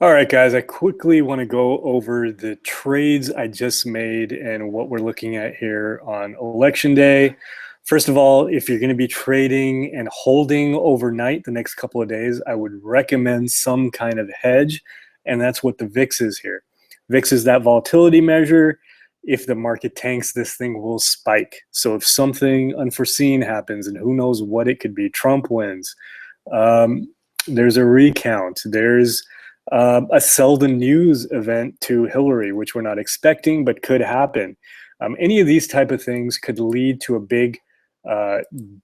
All right, guys, I quickly want to go over the trades I just made and what we're looking at here on election day. First of all, if you're going to be trading and holding overnight the next couple of days, I would recommend some kind of hedge, and that's what the VIX is here. VIX is that volatility measure. If the market tanks, this thing will spike. So if something unforeseen happens, and who knows what it could be, Trump wins, there's a recount, there's a sell the news event to Hillary, which we're not expecting, but could happen. Any of these type of things could lead to a big uh,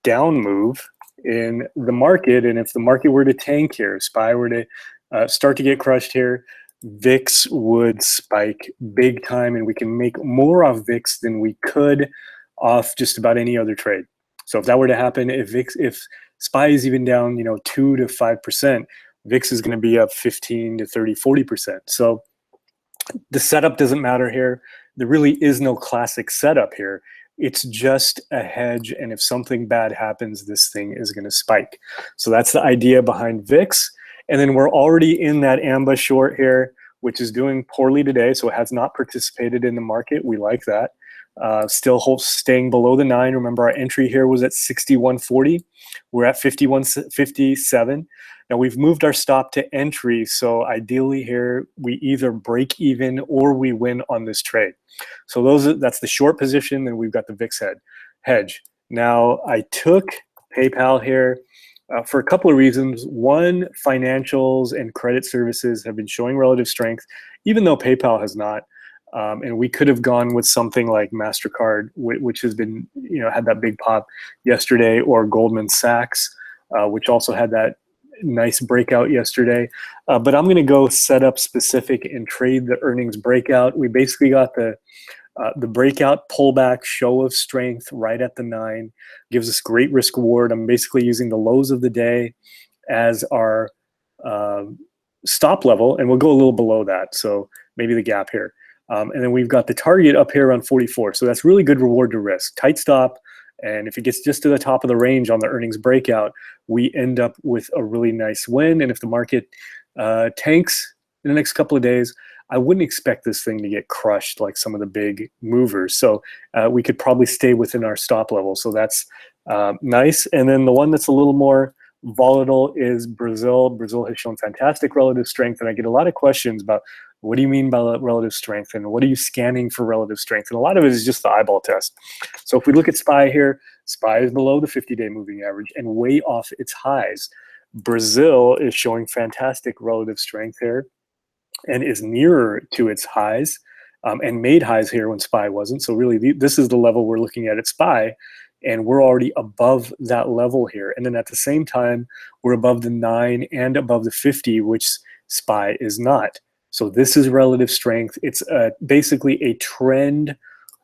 down move in the market. And if the market were to tank here, SPY were to start to get crushed here, VIX would spike big time, and we can make more off VIX than we could off just about any other trade. So if that were to happen, if SPY is even down, 2 to 5%, VIX is going to be up 15 to 30, 40%. So the setup doesn't matter here. There really is no classic setup here. It's just a hedge, and if something bad happens, this thing is going to spike. So that's the idea behind VIX. And then we're already in that AMBA short here, which is doing poorly today, so it has not participated in the market. We like that. Still staying below the 9. Remember, our entry here was at 61.40. We're at 51.57. Now we've moved our stop to entry, so ideally here we either break even or we win on this trade. So that's the short position, and we've got the VIX hedge. Now I took PayPal here for a couple of reasons. One, financials and credit services have been showing relative strength, even though PayPal has not. And we could have gone with something like MasterCard, which has been, had that big pop yesterday, or Goldman Sachs, which also had that nice breakout yesterday. But I'm going to go setup specific and trade the earnings breakout. We basically got the breakout pullback show of strength right at the 9, gives us great risk reward. I'm basically using the lows of the day as our stop level, and we'll go a little below that. So maybe the gap here. And then we've got the target up here around 44. So that's really good reward to risk. Tight stop. And if it gets just to the top of the range on the earnings breakout, we end up with a really nice win. And if the market tanks in the next couple of days, I wouldn't expect this thing to get crushed like some of the big movers. So we could probably stay within our stop level. So that's nice. And then the one that's a little more volatile is Brazil. Brazil has shown fantastic relative strength. And I get a lot of questions about, what do you mean by relative strength, and what are you scanning for relative strength? And a lot of it is just the eyeball test. So if we look at SPY here, SPY is below the 50-day moving average and way off its highs. Brazil is showing fantastic relative strength here and is nearer to its highs, and made highs here when SPY wasn't. So really, this is the level we're looking at SPY, and we're already above that level here. And then at the same time, we're above the 9 and above the 50, which SPY is not. So this is relative strength. It's basically a trend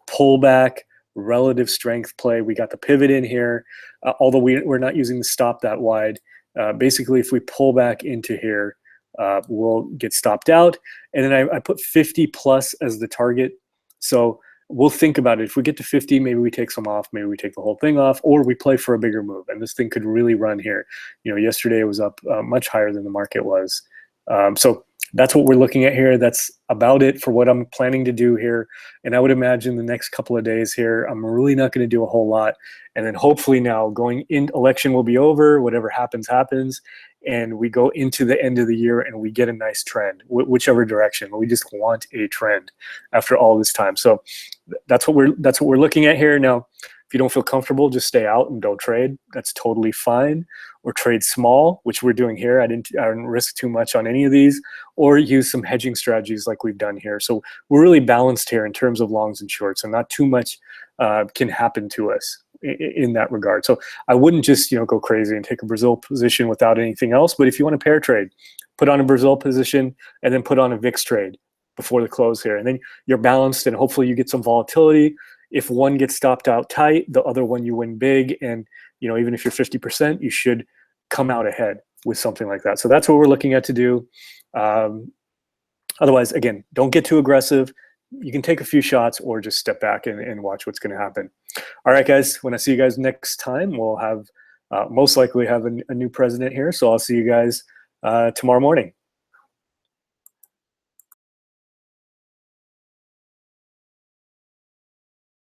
pullback relative strength play. We got the pivot in here, although we're not using the stop that wide. Basically, if we pull back into here, we'll get stopped out. And then I put 50 plus as the target. So we'll think about it. If we get to 50, maybe we take some off, maybe we take the whole thing off, or we play for a bigger move. And this thing could really run here. Yesterday it was up much higher than the market was. So that's what we're looking at here. That's about it for what I'm planning to do here. And I would imagine the next couple of days here, I'm really not going to do a whole lot. And then hopefully now going in, election will be over, whatever happens, happens. And we go into the end of the year and we get a nice trend, whichever direction. We just want a trend after all this time. So that's what we're looking at here. Now, if you don't feel comfortable, just stay out and don't trade. That's totally fine. Or trade small, which we're doing here. I didn't risk too much on any of these, or use some hedging strategies like we've done here. So we're really balanced here in terms of longs and shorts, and not too much can happen to us in that regard. So I wouldn't just go crazy and take a Brazil position without anything else. But if you want to pair trade, put on a Brazil position and then put on a VIX trade before the close here, and then you're balanced, and hopefully you get some volatility. If one gets stopped out tight, the other one you win big, and even if you're 50%, you should come out ahead with something like that. So that's what we're looking at to do. Otherwise, again, don't get too aggressive. You can take a few shots or just step back and watch what's going to happen. All right, guys, when I see you guys next time, we'll have most likely have a new president here. So I'll see you guys tomorrow morning.